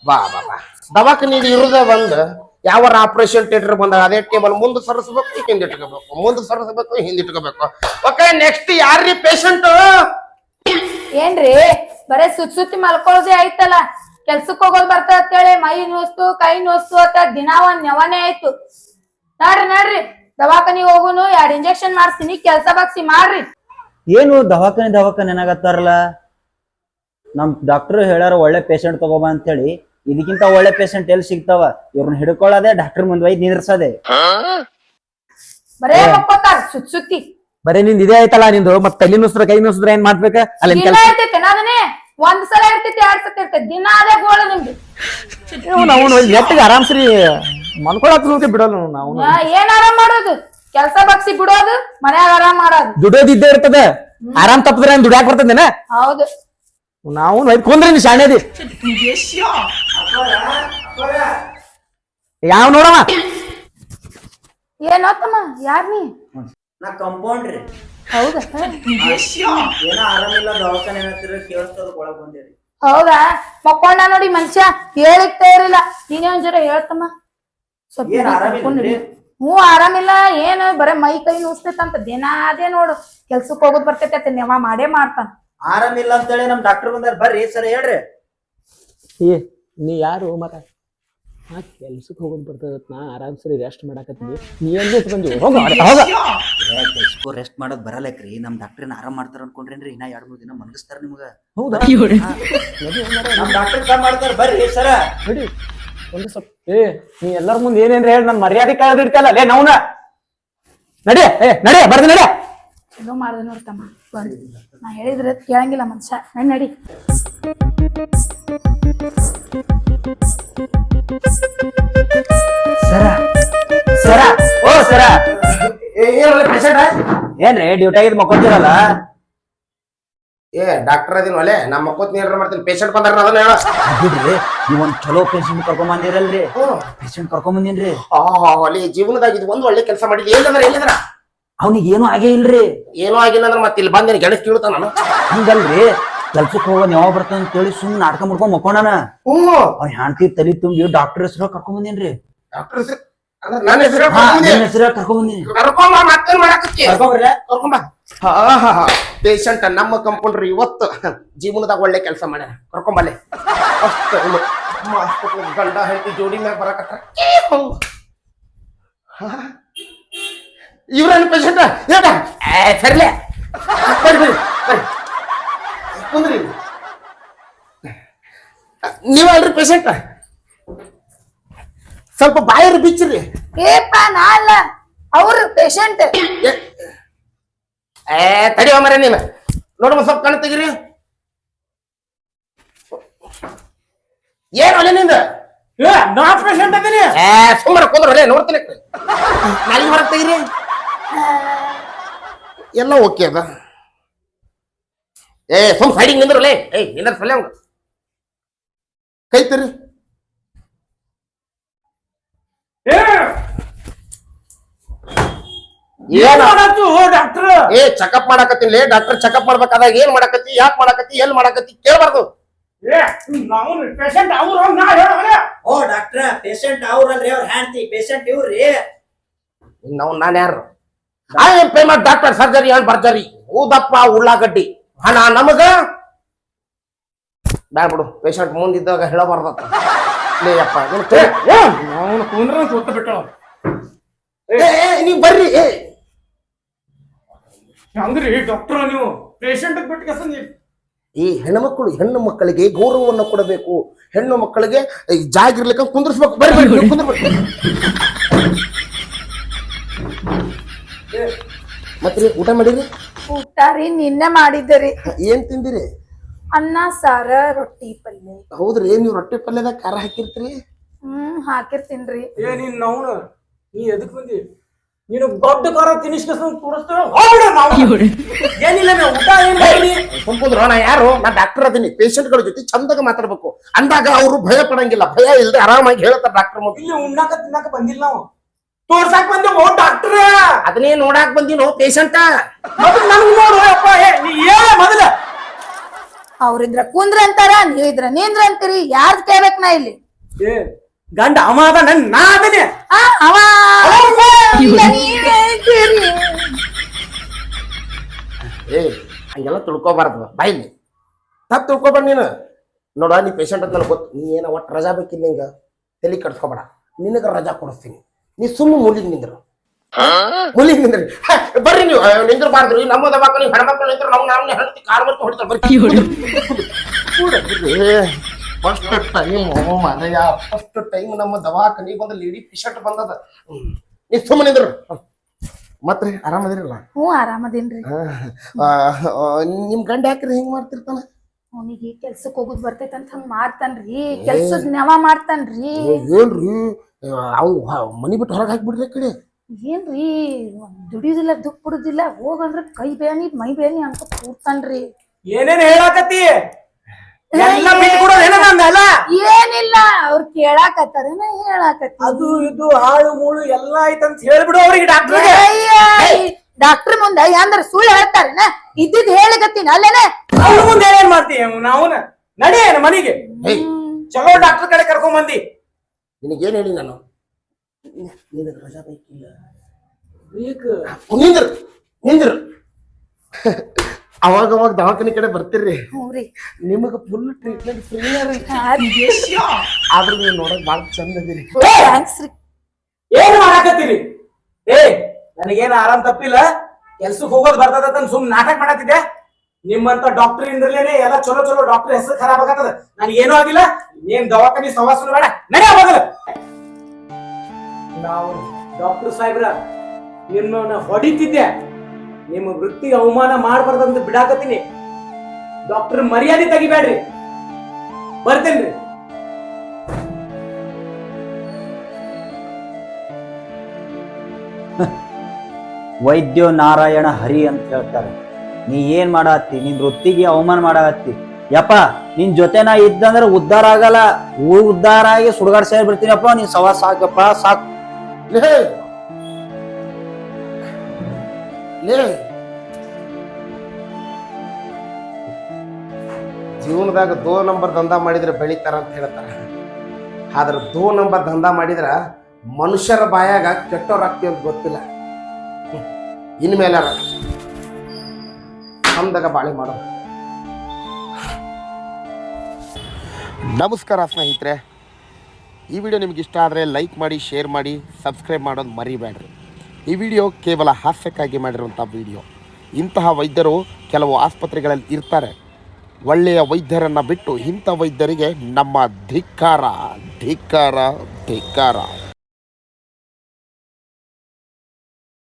ಬಾ ಬಾ ಬಾ ದವಾಖಾನಿಗೆ ಇರುದ ಬಂದ್ ಯಾವ ಆಪರೇಷನ್ ಥಿಯೇಟರ್ ಬಂದಾಗ ಅದೇ ಟೇಬಲ್ ಮುಂದೆ ಸರಿಸಬೇಕು ಹಿಂದಿಟ್ಕೋಬೇಕು ಮುಂದೆ ಸರಿಸಬೇಕು ಹಿಂದಿಟ್ಕೋಬೇಕು ಓಕೆ ನೆಕ್ಸ್ಟ್ ಯಾರ್ರೀ ಪೇಷಂಟ್ ಏನ್ರಿ ಬರೇ ಸುತ್ತಿ ಮಲ್ಕೊಳ್ಳೋದೇ ಆಯ್ತಲ್ಲ ಕೆಲ್ಸಕ್ ಹೋಗೋದ್ ಬರ್ತಾ ಅಂತೇಳಿ ಮೈ ನೋಸ್ತು ಕೈ ನೋಸ್ತು ಅಂತ ದಿನಾ ಒಂದ್ ನೆವನೇ ಆಯ್ತು. ನೋಡ್ರಿ ದವಾಖಾನಿಗೆ ಹೋಗುನು 2 ಇಂಜೆಕ್ಷನ್ ಮಾಡ್ತೀನಿ ಕೆಲ್ಸ ಬಗ್ಸಿ ಮಾಡ್ರಿ. ಏನು ದವಾಖಾನೆ ಏನಾಗತ್ತಾರಲ್ಲ ನಮ್ ಡಾಕ್ಟರ್ ಹೇಳ್ಯಾರ ಒಳ್ಳೆ ಪೇಷಂಟ್ ತಗೋಬಾ ಅಂತ ಹೇಳಿ. ಇದಕ್ಕಿಂತ ಒಳ್ಳೆ ಪೇಷಂಟ್ ಎಲ್ಲಿ ಸಿಗ್ತಾವ? ಇವ್ರನ್ನ ಹಿಡ್ಕೊಳ್ಳೋದೆ ಡಾಕ್ಟರ್ ಮುಂದ್ ಒಯ್ದು ನಿಂದ್ರಸದೆ. ಬರೇ ಮಕ್ಕೋತಾರ ಸುತ್ತಿ ಬರೇ ನಿಂದ ಇದೇ ಆಯ್ತಲ್ಲ ನಿಂದು ಮತ್ ತಲೆ ನುಸ್ರ ಕೈ ನುಸ್ರ ಏನ್ ಮಾಡ್ಬೇಕ ಅಲ್ಲಿ ಇರ್ತೈತೆ ನಾನೇ ಒಂದ್ ಸಲ ಇರ್ತೈತಿ 2 ಸತಿ ಇರ್ತೈತಿ ದಿನ ಅದೇ ಗೋಳ ನಿಮ್ದು. ನಾವು ಎಟ್ಟಿಗೆ ಆರಾಮ್ಸ್ರಿ ಮನ್ಕೊಳಕ್ ಬಿಡೋಲ್ಲ ನಾವು. ಏನ್ ಆರಾಮ್ ಮಾಡೋದು? ಕೆಲ್ಸ ಬಗ್ಸಿ ಬಿಡೋದು ಮನ್ಯಾಗ ಆರಾಮ್ ಮಾಡೋದು. ದುಡಿಯೋದಿದ್ದೇ ಇರ್ತದ. ಆರಾಮ್ ತಪ್ಪದ್ರೆ ದುಡಿಯಾಕ್ ಬರ್ತದೇನ? ಹೌದು. ನಾವು ಕುಂದ್ರಿ ಶಾಣೆದಿ ಯಾವ ನೋಡವ ಏನೋತ್ತಮ್ಮ ಯಾರ್ ನೀ? ನಾ ಕಂಪೌಂಡ್ರಿ. ಹೌದಾ? ಏನೋ ಆರಾಮಿಲ್ಲ ದವಾಖಾನೆ ಕೇಳಿಸ್ತದ ಒಳಗ್ ಬಂದೇರಿ. ಹೌದಾ? ಮಕ್ಕೊಂಡ ನೋಡಿ ಮನುಷ್ಯ ಹೇಳಿಕ್ ತಯಾರಿಲ್ಲ. ನೀನೇ ಒಂದ್ ಹೇಳ್ತಮ್ಮ ಹ್ಞೂ ಆರಾಮಿಲ್ಲ. ಏನು ಬರೇ ಮೈ ಕೈ ನುಸ್ತೈತಂತ ದಿನ ಅದೇ ನೋಡು ಕೆಲ್ಸಕ್ ಹೋಗೋದ್ ಬರ್ತೈತೆ ನೆವ ಮಾಡೇ ಮಾಡ್ತಾನ. ಆರಾಮಿಲ್ಲ ಅಂತೇಳಿ ನಮ್ ಡಾಕ್ಟರ್ ಬಂದಾರ ಬರ್ರಿ ಸರ್ ಹೇಳ್ರಿ. ನೀ ಯಾರು ಮತ್ತ ಕೆಲ್ಸಕ್ಕೆ ಹೋಗೋದ್ ಬರ್ತದ ನಾ ಆರಾಮ್ ಸರಿ ರೆಸ್ಟ್ ಮಾಡಾಕತ್ತೀನಿ. ನೀ ಎಲ್ಲಿ ಬಂದಿ ಕೆಲ್ಸಕ್ಕೂ ರೆಸ್ಟ್ ಮಾಡೋದ್ ಬರಲ್ಲಕ್ರಿ. ನಮ್ ಡಾಕ್ಟರ್ ಆರಾಮ್ ಮಾಡ್ತಾರ ಅನ್ಕೊಂಡ್ರೇನ್ರಿ ಇನ್ನ 2-3 ದಿನ ಮನಗಿಸ್ತಾರ ನಿಮ್ಗ. ಹೌದಾ? ನಮ್ ಡಾಕ್ಟರ್ ಕಾಲ್ ಮಾಡ್ತಾರ ಬರ್ರಿ ಸರ. ನಡಿ ಒಂದು ಸ್ವಲ್ಪ ನೀ ಎಲ್ಲರ ಮುಂದೆ ಏನೇನ್ರಿ ಹೇಳಿ ನನ್ ಮರ್ಯಾದೆ ಕಳೆದಿಡ್ತಲ್ಲ ಲೇ ನವ್ನ. ನಡಿ ನಡಿ ಬರ್ದಿ ನಡಿ. ಚಲೋ ಮಾಡ್ದೆ ನೋಡ್ತಮ್ಮ ನಾ ಹೇಳಿದ್ರೆ ಕೇಳಂಗಿಲ್ಲ ಮನುಷ್ಯ. ನಡಿ ಸರ ಸರ ಓ ಸರ ಏನ್ರಿ ಡ್ಯೂಟಿ ಆಗಿದ್ ಮಕ್ಕೊಂತೀರಲ್ಲ? ಡಾಕ್ಟರ್ ಅದೀನಿ ಒಲೆ ನಮ್ಮ ಮಕ್ಕೋತ್ ನೀರ ಮಾಡ್ತೀನಿ ಪೇಷಂಟ್ ಬಂದಾರ ಅದನ್ನ ಹೇಳ. ಬಿಡ್ರಿ ನೀವ್ ಒಂದ್ ಚಲೋ ಪೇಷಂಟ್ ಕರ್ಕೊಂಡ್ ಬಂದಿರಲ್ರಿ. ಪೇಷಂಟ್ ಕರ್ಕೊಂಡ್ ಬಂದಿನ್ರಿ. ಅಲ್ಲಿ ಜೀವನದಾಗ ಇದು ಒಂದ್ ಒಳ್ಳೆ ಕೆಲಸ ಮಾಡಿದ್ವಿ. ಎಲ್ಲಿದ್ರ ಅವ್ನಿಗೆ ಏನು ಆಗೇ ಇಲ್ರಿ. ಏನೋ ಆಗಿಲ್ಲ ಅಂದ್ರೆ ಮತ್ತೆ ಇಲ್ಲಿ ಬಂದೇನಿ ಗೆಳಸ್ ಕೇಳ್ತಾನ ನಾನು. ಹಂಗಲ್ರಿ ಕೆಲ್ಸಕ್ ಹೋಗೋದ್ ಯಾವಾಗ ಬರ್ತಾನ ಅಂತೇಳಿ ಸುಮ್ ನಾಟಕ ಮಾಡ್ಕೊಂಡ್ ಮಕ್ಕೊಂಡಾನ. ಅವ್ನ ಹೆಂಡತಿ ತಲಿ ತುಂಬಿ ಡಾಕ್ಟರ್ ಹೆಸರು ಕರ್ಕೊಂಡ್ ಬಂದೇನ್ರಿ. ಡಾಕ್ಟರ್ ನನ್ನ ಹೆಸರು ಕರ್ಕೊಂಡ್ ಬಂದಿನಿ. ಪೇಷಂಟ್ ನಮ್ಮ ಕಂಪೌಂಡ್ರಿ ಇವತ್ತು ಜೀವನದಾಗ ಒಳ್ಳೆ ಕೆಲಸ ಮಾಡ್ಯಾರ. ಕರ್ಕೊಂಬಲ್ಲೆ ಗಂಡ ಹೆಂಡತಿ ಜೋಡಿ ಮ್ಯಾಗ ಬರಕತ್ರ ಇವ್ರೇನು ಪೇಷಂಟ್ ಸರಿಲೇ ಬರ್ರಿ ಕುಂದ್ರಿ. ನೀವಲ್ರಿ ಪೇಷಂಟ್? ಸ್ವಲ್ಪ ಬಾಯರ್ ಬಿಚ್ಚ್ರಿ. ಏಪ್ಪ ನಾ ಅಲ್ಲ ಅವ್ರ ಪೇಷಂಟ್. ತಡಿಯೋ ಮರ ನೀನು ನೋಡುವ ಸ್ವಲ್ಪ ಕಣ್ ತೆಗಿರಿ. ಏನು ಅಲ್ಲೇ ನಿಂದ ನಾ ಪೇಷಂಟ್ ಅದೀನಿ. ಸುಮ್ಮನೆ ಕುಂದ್ರಲ್ಲೇ ನೋಡ್ತೀನಿ. ನಾಲಿಗೆ ಹೊರಗೆ ತೆಗಿರಿ. ಎಲ್ಲ ಓಕೆ ಅದ. ಸುಮ್ ಸೈಡಿಗೆ ನಿಂದ್ರಲ್ಲೇ. ನಿಂದ್ರ ಸೊಲ್ಲೆ ಅವಂಗ ಕೈ ತರಿ. ಡಾಕ್ಟರ್ ಚೆಕಪ್ ಮಾಡಾಕತ್ತೀನಿ. ಡಾಕ್ಟರ್ ಚೆಕಪ್ ಮಾಡ್ಬೇಕಾದಾಗ ಏನ್ ಮಾಡಾಕತ್ತಿ ಯಾಕೆ ಮಾಡಾಕತ್ತಿ ಎಲ್ಲಿ ಮಾಡಾಕತ್ತಿ ಕೇಳ್ಬಾರ್ದು. ಪೇಷಂಟ್ ಅವ್ರ ಓ ಡಾಕ್ಟ್ರ ಪೇಷಂಟ್ ಅವ್ರಲ್ರಿ ಅವ್ರ ಹ್ಯಾಂಡ್ತಿ ಪೇಷಂಟ್ ಇವ್ರಿ. ನಾವು ನಾನು ಯಾರು ಪೇಮೆಂಟ್ ಡಾಕ್ಟರ್ ಸರ್ಜರಿ ಅಂಡ್ ಬರ್ಜರಿ ಊದಪ್ಪ ಉಳ್ಳಾಗಡ್ಡಿ ಹಣ ನಮಗ ಬ್ಯಾಡ ಬಿಡು. ಪೇಷಂಟ್ ಮುಂದಿದ್ದಾಗ ಹೇಳಬಾರ್ದತ್ತ. ಲೇಯಪ್ಪ ಕುಂದ್ರ ಗೊತ್ತ ಬಿಟ್ಟ ನೀವ್ ಬರ್ರಿ. ಹಂಗ್ರಿ ಡಾಕ್ಟರ್ ನೀವು ಪೇಷಂಟ್ ಬಿಟ್ಟು ಕೆಸ ಈ ಹೆಣ್ಣು ಮಕ್ಕಳಿಗೆ ಗೌರವವನ್ನು ಕೊಡಬೇಕು. ಹೆಣ್ಣು ಮಕ್ಕಳಿಗೆ ಜಾಗ ಇರ್ಲಿಕ್ಕೆ ಕುಂದ್ರಿಸ್ಬೇಕು. ಬರ್ರಿ ಕುಂದ್ರಬೇಕು. ಮತ್ರಿ ಊಟ ಮಾಡಿರಿ? ಊಟ ರೀ ನಿನ್ನೆ ಮಾಡಿದ್ದರಿ. ಏನ್ ತಿಂದಿರಿ? ಅನ್ನ ಸಾರ ರೊಟ್ಟಿ ಪಲ್ಯ. ಹೌದ್ರಿ? ನೀವು ರೊಟ್ಟಿ ಪಲ್ಯದಾಗ ಖಾರ ಹಾಕಿರ್ತೀರಿ? ಹಾಕಿರ್ತೀನ್ರಿ. ನೀನ್ ನಾವು ನೀ ಎದಕ್ ಬಂದಿ? ನೀನು ದೊಡ್ಡ ಕಾರ ತಿನಿಸ್ಕೇಸ ಏನಿಲ್ಲ ಊಟ ಸಂಪೂರ್ಣ ನಾ ಯಾರು? ನಾ ಡಾಕ್ಟರ್ ಅದೀನಿ. ಪೇಷಂಟ್ಗಳ ಜೊತೆ ಚಂದಾಗ ಮಾತಾಡ್ಬೇಕು ಅಂದಾಗ ಅವರು ಭಯ ಪಡಂಗಿಲ್ಲ. ಭಯ ಇಲ್ಲದೆ ಆರಾಮಾಗಿ ಹೇಳ್ತಾರೆ ಡಾಕ್ಟರ್. ಇಲ್ಲಿ ಉಣ್ಣಾಕ ತಿನ್ನಾಕ ಬಂದಿಲ್ಲ ನಾವು ತೋರ್ಸಾಕ್ ಬಂದೆ ಡಾಕ್ಟರ್. ಅದನ್ನೇ ನೋಡಾಕ್ ಬಂದಿನೋ ಪೇಷಂಟ. ನನ್ಗ್ ನೋಡು ಅಪ್ಪ ನೀ ಮೊದಲ ಅವ್ರಿದ್ರ ಕುಂದ್ರ ಅಂತಾರ ನೀವಿದ್ರ ನಿಂದ್ರ ಅಂತೀರಿ ಯಾರ್ದ್ ಕೇಳ್ಬೇಕ್ ನಾ ಇಲ್ಲಿ ಏ ಗಂಡ ಅವ ಅದ ನಾ ಅದನ್ನೇ ಆ, ಅವ ನೀವ್ ಹೇಳ್ತೀರಿ. ಏ ಹಂಗೆಲ್ಲ ತಿಳ್ಕೊಬಾರ್ದು ಬಾಯ್ಲಿ ತಪ್ಪು ತಿಳ್ಕೊಬೇಡ ನೀನು ನೋಡ ನೀ ಪೇಷಂಟ್ ಅಂತ ನನಗೆ ಗೊತ್ತು ನೀ ಏನೋ ಒಟ್ಟು ರಜಾ ಬೇಕಿಲ್ಲ ನಿಂಗೆ ತಲೆ ಕಟ್ಸ್ಕೊಬೇಡ ನಿನಗೆ ರಜಾ ಕೊಡಿಸ್ತೀನಿ ನೀ ಸುಮ್ಮನೆ ಮೂಲಿಗೆ ನಿಂದ್ರು ಮೂಲಿಗೆ ನಿಂದ್ರಿ ಬರ್ರಿ ನೀವು ನಿಂದ್ರಬಾರ್ದ್ರಿ ನಮ್ಮ ದವಾಖಾನೆ ಹೆಣ್ಮಕ್ಳು ನಿಂದ್ರು ನಾವು ನಾವು ಹೇಳ್ತಿ ಕಾರ್ ಬರ್ತು ಹೊಡಿತಾರೆ ಬರ್ರಿ ಫಸ್ಟ್ ಟೈಮ್ ಮನೆಯ ಫಸ್ಟ್ ಟೈಮ್ ನಮ್ಮ ದವಾಖಾನಿಗೆ ಒಂದು ಲೇಡಿ ಪೇಷಂಟ್ ಬಂದದ ನೀ ಸುಮ್ಮನೆ ನಿಂದ್ರು ಮತ್ರಿ ಆರಾಮದಿರಲ್ಲ ಆರಾಮದೇನ್ರಿ ನಿಮ್ ಗಂಡ ಯಾಕ್ರಿ ಹಿಂಗ್ ಮಾಡ್ತಿರ್ತಾನ ಅವನಿಗೆ ಕೆಲ್ಸಕ್ ಹೋಗುದ್ ಬರ್ತೈತಂತ ಹಂಗ ಮಾಡ್ತಾನ್ರಿ ಕೆಲ್ಸದ್ ನೆವ ಮಾಡ್ತಾನ್ರಿ ಏನ್ರಿ ಅವ್ ಮನಿ ಬಿಟ್ಟು ಹೊರಗೆ ಹಾಕ್ಬಿಡ್ರಿ ಆ ಕಡೆ ಏನ್ರಿ ದುಡಿಯುದಿಲ್ಲ ದುಃಖ ಬಿಡುದಿಲ್ಲ ಹೋಗಂದ್ರ ಕೈ ಬೇನಿ ಮೈ ಬೇನಿ ಅಂತ ಕೂಡ್ತಾನ್ರಿ ಏನೇನ್ ಹೇಳಾಕತ್ತಿ ಎಲ್ಲ ಬಿಟ್ಬಿಡೋದ್ ಏನ ನಂದಲ್ಲ ಏನಿಲ್ಲ ಅವ್ರ ಕೇಳಾಕತ್ತಾರ ಹೇಳಾಕತ್ತಿ ಅದು ಇದು ಹಾಳು ಮೂಳು ಎಲ್ಲ ಐತಂತ ಹೇಳ್ಬಿಡು ಅವ್ರಿಗೆ ಡಾಕ್ಟರ್ಗೆ ಡಾಕ್ಟರ್ ಮುಂದೆ ಅಂದ್ರ ಸುಳ್ಳು ಹೇಳ್ತಾರೇನ ಇದ್ದಿದ್ ಹೇಳಿಗತ್ತೀನಿ ಅಲ್ಲೇನೆ ಅವ್ರ ಮುಂದೆ ಏನ್ ಮಾಡ್ತೀವಿ ನಾವುನ ನಡಿ ಮನಿಗೆ ಏಯ್ ಚಲೋ ಡಾಕ್ಟರ್ ಕಡೆ ಕರ್ಕೊಂಡ್ ಬಂದಿ ನಿನಗೇನ್ ಹೇಳಿ ನಾನು ನಿನಗೆ ರಜಾ ಬೇಕಿಲ್ಲ ಬೇಕು ನಿಂದ್ರು ನಿಂದ್ರು ಅವಾಗ ಅವಾಗ ದವಾಖಾನೆ ಕಡೆ ಬರ್ತೀರಿ ಹ್ಞೂರಿ ನಿಮಗ ಫುಲ್ ಟ್ರೀಟ್ಮೆಂಟ್ ಫ್ರೀ ಆದ್ರೆ ನೀವು ನೋಡಕ್ ಭಾಳ ಚಂದ ಅದೀರಿ ಥ್ಯಾಂಕ್ಸ್ ರೀ ಏನ್ ಮಾಡಾಕತ್ತೀರಿ ಏ ನನಗೇನು ಆರಾಮ್ ತಪ್ಪಿಲ್ಲ ಕೆಲ್ಸಕ್ಕೆ ಹೋಗೋದ್ ಬರ್ತದ ಸುಮ್ ನಾಟಕ ಮಾಡತ್ತಿದ್ದೆ ನಿಮ್ಮಂತ ಡಾಕ್ಟರ್ ಇಂದ್ರಲೇನೆ ಎಲ್ಲ ಚಲೋ ಚಲೋ ಡಾಕ್ಟರ್ ಹೆಸರು ಖರಾಬ್ ಆಗತ್ತದ ನನಗೇನು ಆಗಿಲ್ಲ ಏನ್ ದವಾಖಾನಿ ಸವಾಸನು ಬೇಡ ನಡಿ ಹೋಗಲ್ಲ ನಾವು ಡಾಕ್ಟರ್ ಸಾಹೇಬ್ರ ನಿಮ್ಮನ್ನ ಹೊಡಿತಿದ್ದೆ ನಿಮ್ಮ ವೃತ್ತಿ ಅವಮಾನ ಮಾಡಬಾರ್ದಂತ ಬಿಡಾಕತ್ತೀನಿ ಡಾಕ್ಟರ್ ಮರ್ಯಾದೆ ತೆಗಿಬೇಡ್ರಿ ಬರ್ತೇನ್ರಿ ವೈದ್ಯೋ ನಾರಾಯಣ ಹರಿ ಅಂತ ಹೇಳ್ತಾರೆ. ನೀ ಏನ್ ಮಾಡತ್ತಿ ನಿನ್ ವೃತ್ತಿಗೆ ಅವಮಾನ ಮಾಡತ್ತಿ. ಯಪ್ಪ ನಿನ್ ಜೊತೆ ನಾ ಇದ್ದಂದ್ರೆ ಉದ್ಧಾರ ಆಗಲ್ಲ, ಉದ್ಧಾರ ಆಗಿ ಸುಡ್ಗಾಡ್ ಸೇರ್ ಬಿಡ್ತೀನಪ್ಪ. ನೀನ್ ಸವಾ ಸಾಕಪ್ಪ ಸಾಕು. ಲೇ ಲೇ ಜೀವನದಾಗ 2 ನಂಬರ್ ದಂಧ ಮಾಡಿದ್ರೆ ಬೆಳಿತಾರ ಅಂತ ಹೇಳ್ತಾರ. ಆದ್ರೆ 2 ನಂಬರ್ ದಂಧ ಮಾಡಿದ್ರ ಮನುಷ್ಯರ ಬಾಯಾಗ ಕೆಟ್ಟೋರಾಗ್ತೀವಿ ಅಂತ ಗೊತ್ತಿಲ್ಲ. ಇನ್ಮೇಲೆ ಚಂದಾಗ ಬಾಳೆ ಮಾಡೋದು. ನಮಸ್ಕಾರ ಸ್ನೇಹಿತರೆ, ಈ ವಿಡಿಯೋ ನಿಮ್ಗೆ ಇಷ್ಟ ಆದರೆ ಲೈಕ್ ಮಾಡಿ, ಶೇರ್ ಮಾಡಿ, ಸಬ್ಸ್ಕ್ರೈಬ್ ಮಾಡೋದು ಮರಿಬೇಡ್ರಿ. ಈ ವಿಡಿಯೋ ಕೇವಲ ಹಾಸ್ಯಕ್ಕಾಗಿ ಮಾಡಿರುವಂಥ ವಿಡಿಯೋ. ಇಂತಹ ವೈದ್ಯರು ಕೆಲವು ಆಸ್ಪತ್ರೆಗಳಲ್ಲಿ ಇರ್ತಾರೆ. ಒಳ್ಳೆಯ ವೈದ್ಯರನ್ನು ಬಿಟ್ಟು ಇಂಥ ವೈದ್ಯರಿಗೆ ನಮ್ಮ ಧಿಕ್ಕಾರ ಧಿಕ್ಕಾರ ಧಿಕ್ಕಾರ.